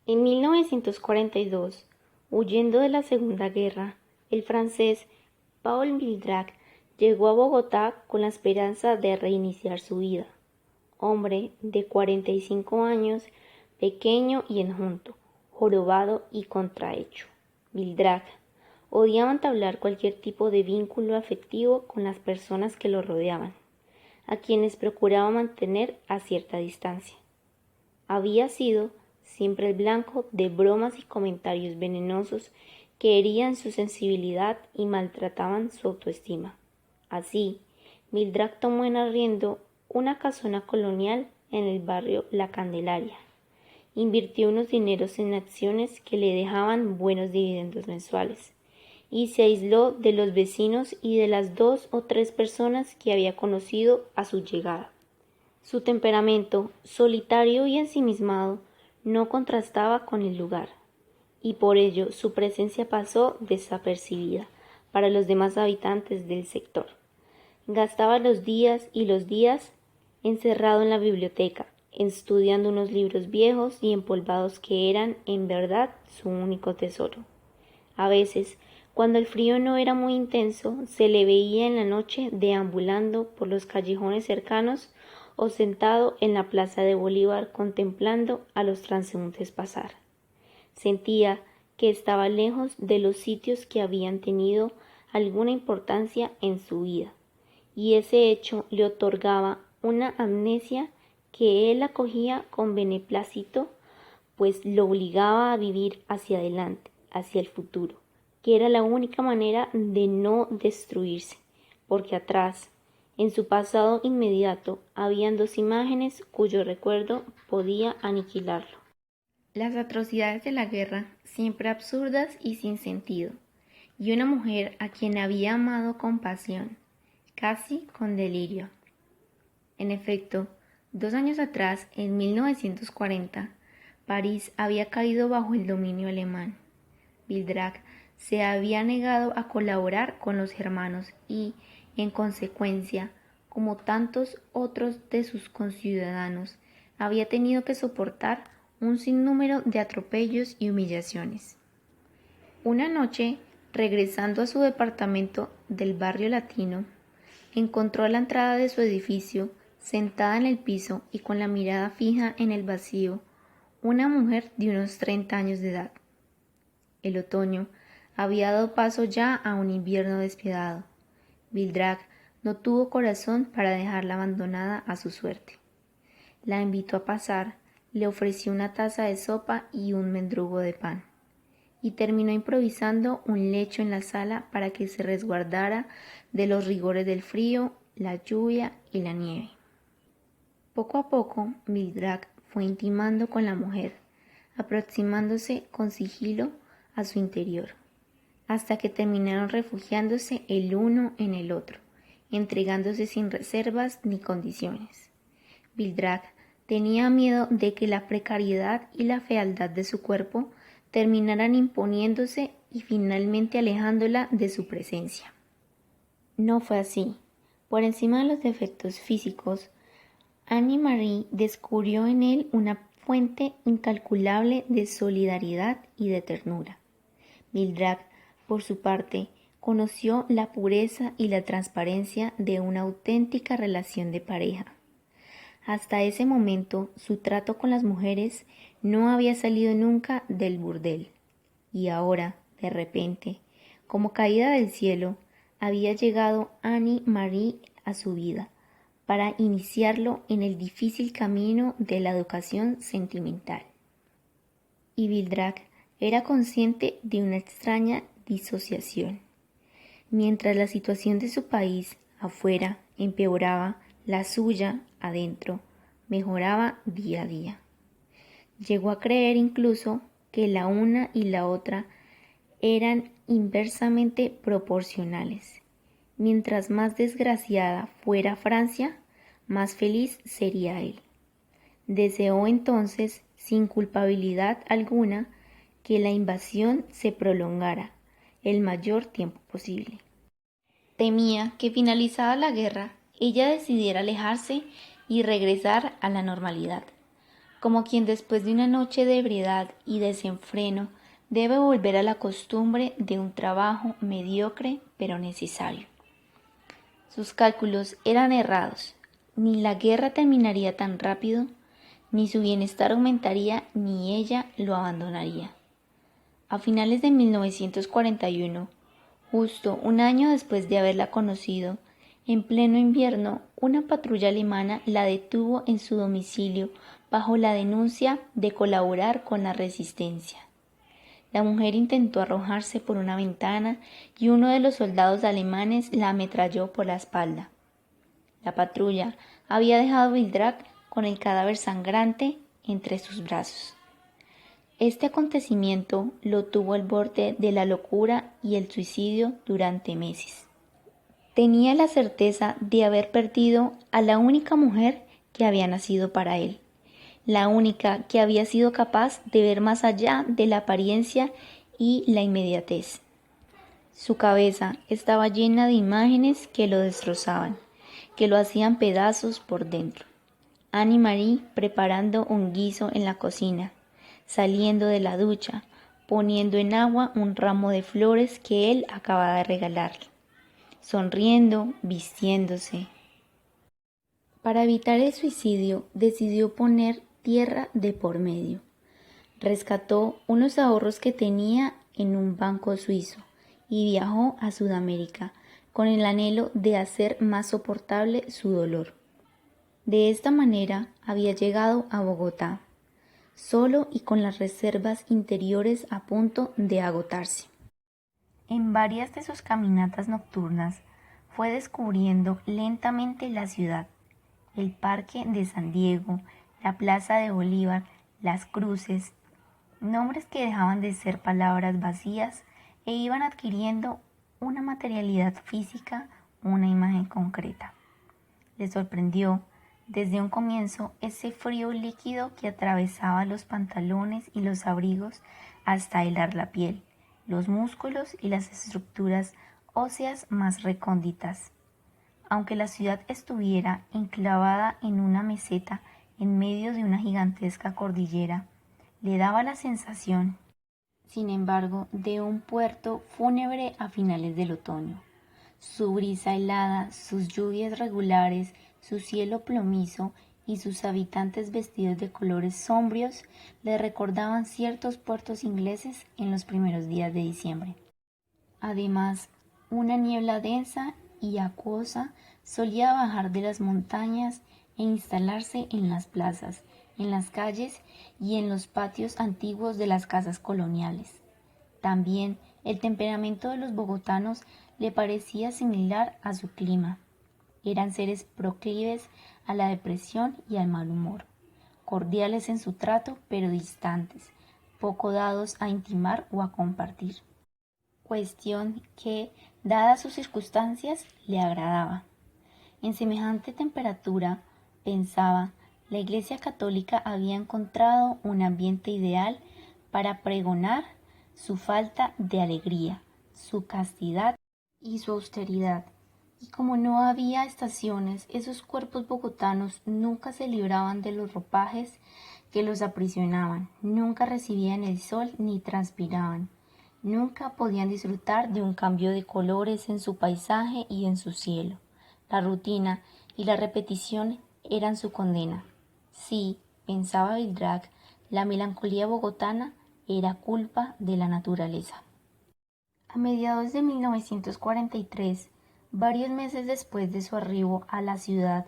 En 1942, huyendo de la Segunda Guerra, el francés Paul Mildrac llegó a Bogotá con la esperanza de reiniciar su vida. Hombre de 45 años, pequeño y enjuto, jorobado y contrahecho. Mildrac odiaba entablar cualquier tipo de vínculo afectivo con las personas que lo rodeaban, a quienes procuraba mantener a cierta distancia. Había sido siempre el blanco de bromas y comentarios venenosos que herían su sensibilidad y maltrataban su autoestima. Así, Mildrac tomó en arriendo una casona colonial en el barrio La Candelaria. Invirtió unos dineros en acciones que le dejaban buenos dividendos mensuales y se aisló de los vecinos y de las 2 o 3 personas que había conocido a su llegada. Su temperamento, solitario y ensimismado, no contrastaba con el lugar, y por ello su presencia pasó desapercibida para los demás habitantes del sector. Gastaba los días encerrado en la biblioteca, estudiando unos libros viejos y empolvados que eran, en verdad, su único tesoro. A veces, cuando el frío no era muy intenso, se le veía en la noche deambulando por los callejones cercanos o sentado en la plaza de Bolívar contemplando a los transeúntes pasar. Sentía que estaba lejos de los sitios que habían tenido alguna importancia en su vida, y ese hecho le otorgaba una amnesia que él acogía con beneplácito, pues lo obligaba a vivir hacia adelante, hacia el futuro, que era la única manera de no destruirse, porque atrás, en su pasado inmediato, habían 2 imágenes cuyo recuerdo podía aniquilarlo. Las atrocidades de la guerra, siempre absurdas y sin sentido, y una mujer a quien había amado con pasión, casi con delirio. En efecto, 2 años atrás, en 1940, París había caído bajo el dominio alemán. Mildrac se había negado a colaborar con los germanos y, en consecuencia, como tantos otros de sus conciudadanos, había tenido que soportar un sinnúmero de atropellos y humillaciones. Una noche, regresando a su departamento del barrio latino, encontró a la entrada de su edificio, sentada en el piso y con la mirada fija en el vacío, una mujer de unos 30 años de edad. El otoño había dado paso ya a un invierno despiadado. Mildrac no tuvo corazón para dejarla abandonada a su suerte. La invitó a pasar, le ofreció una taza de sopa y un mendrugo de pan, y terminó improvisando un lecho en la sala para que se resguardara de los rigores del frío, la lluvia y la nieve. Poco a poco, Mildrac fue intimando con la mujer, aproximándose con sigilo a su interior, hasta que terminaron refugiándose el uno en el otro, entregándose sin reservas ni condiciones. Mildrac tenía miedo de que la precariedad y la fealdad de su cuerpo terminaran imponiéndose y finalmente alejándola de su presencia. No fue así. Por encima de los defectos físicos, Annie Marie descubrió en él una fuente incalculable de solidaridad y de ternura. Mildrac, por su parte, conoció la pureza y la transparencia de una auténtica relación de pareja. Hasta ese momento, su trato con las mujeres no había salido nunca del burdel, y ahora, de repente, como caída del cielo, había llegado Annie Marie a su vida, para iniciarlo en el difícil camino de la educación sentimental. Y Mildrac era consciente de una extraña disociación. Mientras la situación de su país afuera empeoraba, la suya adentro mejoraba día a día. Llegó a creer incluso que la una y la otra eran inversamente proporcionales. Mientras más desgraciada fuera Francia, más feliz sería él. Deseó entonces, sin culpabilidad alguna, que la invasión se prolongara el mayor tiempo posible. Temía que finalizada la guerra, ella decidiera alejarse y regresar a la normalidad, como quien después de una noche de ebriedad y desenfreno debe volver a la costumbre de un trabajo mediocre pero necesario. Sus cálculos eran errados. Ni la guerra terminaría tan rápido, ni su bienestar aumentaría, ni ella lo abandonaría. A finales de 1941, justo un año después de haberla conocido, en pleno invierno, una patrulla alemana la detuvo en su domicilio bajo la denuncia de colaborar con la resistencia. La mujer intentó arrojarse por una ventana y uno de los soldados alemanes la ametralló por la espalda. La patrulla había dejado a Vildrak con el cadáver sangrante entre sus brazos. Este acontecimiento lo tuvo al borde de la locura y el suicidio durante meses. Tenía la certeza de haber perdido a la única mujer que había nacido para él, la única que había sido capaz de ver más allá de la apariencia y la inmediatez. Su cabeza estaba llena de imágenes que lo destrozaban, que lo hacían pedazos por dentro. Anne-Marie preparando un guiso en la cocina, saliendo de la ducha, poniendo en agua un ramo de flores que él acababa de regalarle, sonriendo, vistiéndose. Para evitar el suicidio, decidió poner tierra de por medio. Rescató unos ahorros que tenía en un banco suizo y viajó a Sudamérica con el anhelo de hacer más soportable su dolor. De esta manera había llegado a Bogotá, solo y con las reservas interiores a punto de agotarse. En varias de sus caminatas nocturnas fue descubriendo lentamente la ciudad, el Parque de San Diego, la Plaza de Bolívar, las cruces, nombres que dejaban de ser palabras vacías e iban adquiriendo una materialidad física, una imagen concreta. Le sorprendió desde un comienzo ese frío líquido que atravesaba los pantalones y los abrigos hasta helar la piel, los músculos y las estructuras óseas más recónditas. Aunque la ciudad estuviera enclavada en una meseta en medio de una gigantesca cordillera, le daba la sensación, sin embargo, de un puerto fúnebre a finales del otoño. Su brisa helada, sus lluvias regulares, su cielo plomizo y sus habitantes vestidos de colores sombrios le recordaban ciertos puertos ingleses en los primeros días de diciembre. Además, una niebla densa y acuosa solía bajar de las montañas e instalarse en las plazas, en las calles y en los patios antiguos de las casas coloniales. También el temperamento de los bogotanos le parecía similar a su clima. Eran seres proclives a la depresión y al mal humor, cordiales en su trato pero distantes, poco dados a intimar o a compartir. Cuestión que, dadas sus circunstancias, le agradaba. En semejante temperatura, pensaba, la Iglesia Católica había encontrado un ambiente ideal para pregonar su falta de alegría, su castidad y su austeridad. Y como no había estaciones, esos cuerpos bogotanos nunca se libraban de los ropajes que los aprisionaban, nunca recibían el sol ni transpiraban. Nunca podían disfrutar de un cambio de colores en su paisaje y en su cielo. La rutina y la repetición eran su condena. Sí, pensaba Vildrak, la melancolía bogotana era culpa de la naturaleza. A mediados de 1943, varios meses después de su arribo a la ciudad,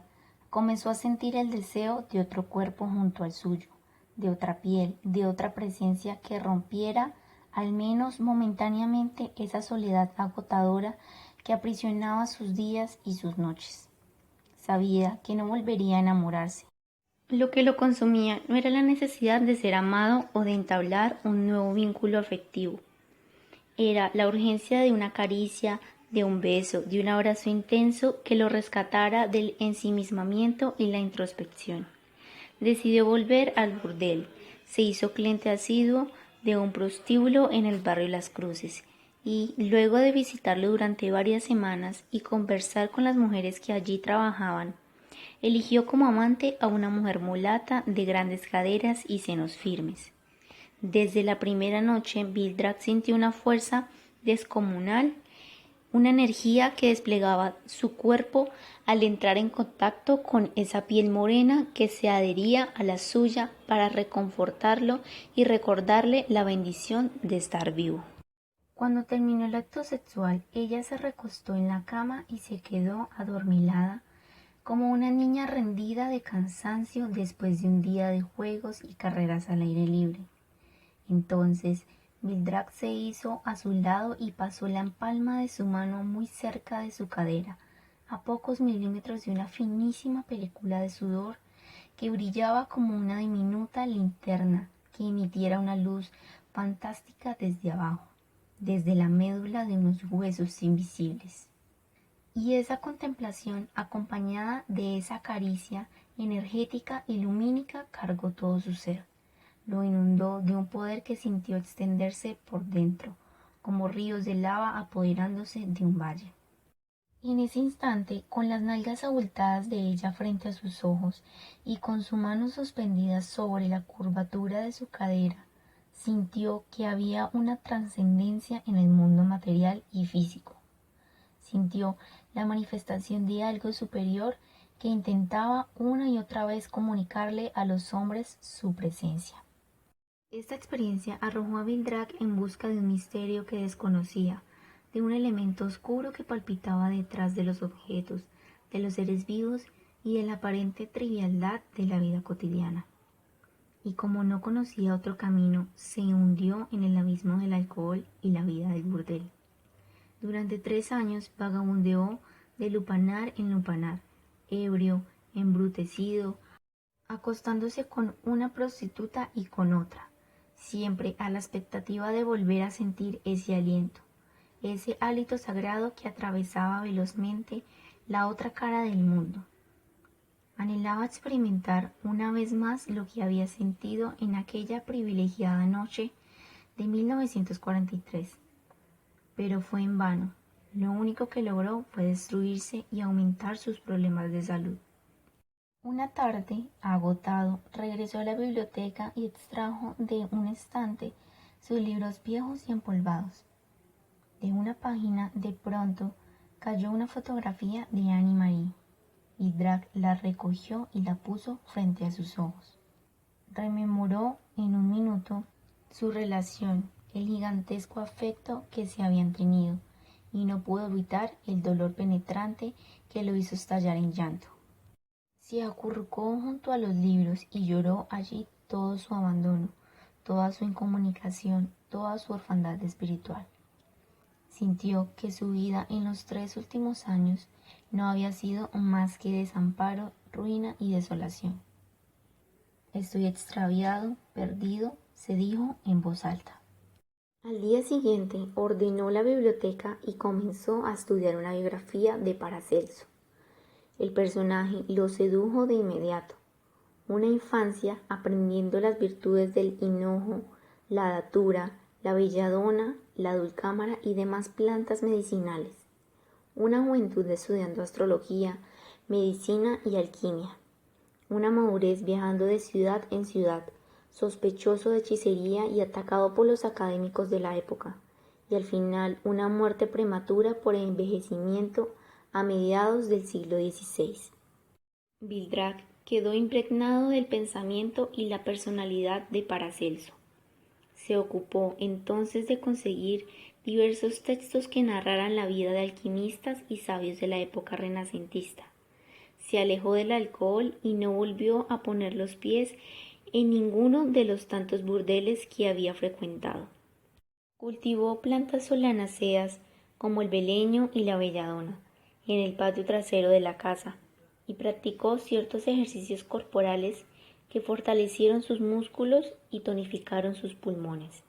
comenzó a sentir el deseo de otro cuerpo junto al suyo, de otra piel, de otra presencia que rompiera al menos momentáneamente esa soledad agotadora que aprisionaba sus días y sus noches. Sabía que no volvería a enamorarse. Lo que lo consumía no era la necesidad de ser amado o de entablar un nuevo vínculo afectivo. Era la urgencia de una caricia, de un beso, de un abrazo intenso que lo rescatara del ensimismamiento y la introspección. Decidió volver al burdel. Se hizo cliente asiduo de un prostíbulo en el barrio Las Cruces y, luego de visitarlo durante varias semanas y conversar con las mujeres que allí trabajaban, Eligió como amante a una mujer mulata de grandes caderas y senos firmes. Desde la primera noche, Mildred sintió una fuerza descomunal, una energía que desplegaba su cuerpo al entrar en contacto con esa piel morena que se adhería a la suya para reconfortarlo y recordarle la bendición de estar vivo. Cuando terminó el acto sexual, ella se recostó en la cama y se quedó adormilada, como una niña rendida de cansancio después de un día de juegos y carreras al aire libre. Entonces, Mildred se hizo a su lado y pasó la palma de su mano muy cerca de su cadera, a pocos milímetros de una finísima película de sudor que brillaba como una diminuta linterna que emitiera una luz fantástica desde abajo, desde la médula de unos huesos invisibles. Y esa contemplación, acompañada de esa caricia energética y lumínica, cargó todo su ser. Lo inundó de un poder que sintió extenderse por dentro, como ríos de lava apoderándose de un valle. En ese instante, con las nalgas abultadas de ella frente a sus ojos y con su mano suspendida sobre la curvatura de su cadera, sintió que había una trascendencia en el mundo material y físico. Sintió la manifestación de algo superior que intentaba una y otra vez comunicarle a los hombres su presencia. Esta experiencia arrojó a Mildred en busca de un misterio que desconocía, de un elemento oscuro que palpitaba detrás de los objetos, de los seres vivos y de la aparente trivialidad de la vida cotidiana. Y como no conocía otro camino, se hundió en el abismo del alcohol y la vida del burdel. Durante 3 años vagabundeó de lupanar en lupanar, ebrio, embrutecido, acostándose con una prostituta y con otra, siempre a la expectativa de volver a sentir ese aliento, ese hálito sagrado que atravesaba velozmente la otra cara del mundo. Anhelaba experimentar una vez más lo que había sentido en aquella privilegiada noche de 1943, pero fue en vano. Lo único que logró fue destruirse y aumentar sus problemas de salud. Una tarde, agotado, regresó a la biblioteca y extrajo de un estante sus libros viejos y empolvados. De una página, de pronto, cayó una fotografía de Annie Marie, y Drake la recogió y la puso frente a sus ojos. Rememoró en un minuto su relación, el gigantesco afecto que se habían tenido, y no pudo evitar el dolor penetrante que lo hizo estallar en llanto. Se acurrucó junto a los libros y lloró allí todo su abandono, toda su incomunicación, toda su orfandad espiritual. Sintió que su vida en los 3 últimos años no había sido más que desamparo, ruina y desolación. Estoy extraviado, perdido, se dijo en voz alta. Al día siguiente ordenó la biblioteca y comenzó a estudiar una biografía de Paracelso. El personaje lo sedujo de inmediato. Una infancia aprendiendo las virtudes del hinojo, la datura, la belladona, la dulcámara y demás plantas medicinales. Una juventud estudiando astrología, medicina y alquimia. Una madurez viajando de ciudad en ciudad, sospechoso de hechicería y atacado por los académicos de la época. Y al final una muerte prematura por envejecimiento a mediados del siglo XVI. Mildred quedó impregnado del pensamiento y la personalidad de Paracelso. Se ocupó entonces de conseguir diversos textos que narraran la vida de alquimistas y sabios de la época renacentista. Se alejó del alcohol y no volvió a poner los pies en ninguno de los tantos burdeles que había frecuentado. Cultivó plantas solanáceas como el beleño y la belladona en el patio trasero de la casa y practicó ciertos ejercicios corporales que fortalecieron sus músculos y tonificaron sus pulmones.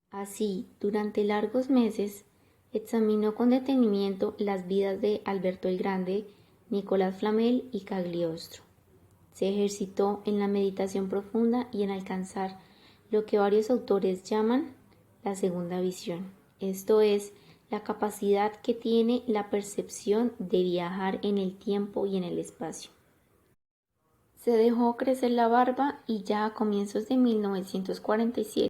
Así, durante largos meses, examinó con detenimiento las vidas de Alberto el Grande, Nicolás Flamel y Cagliostro. Se ejercitó en la meditación profunda y en alcanzar lo que varios autores llaman la segunda visión, esto es, la capacidad que tiene la percepción de viajar en el tiempo y en el espacio. Se dejó crecer la barba y ya a comienzos de 1947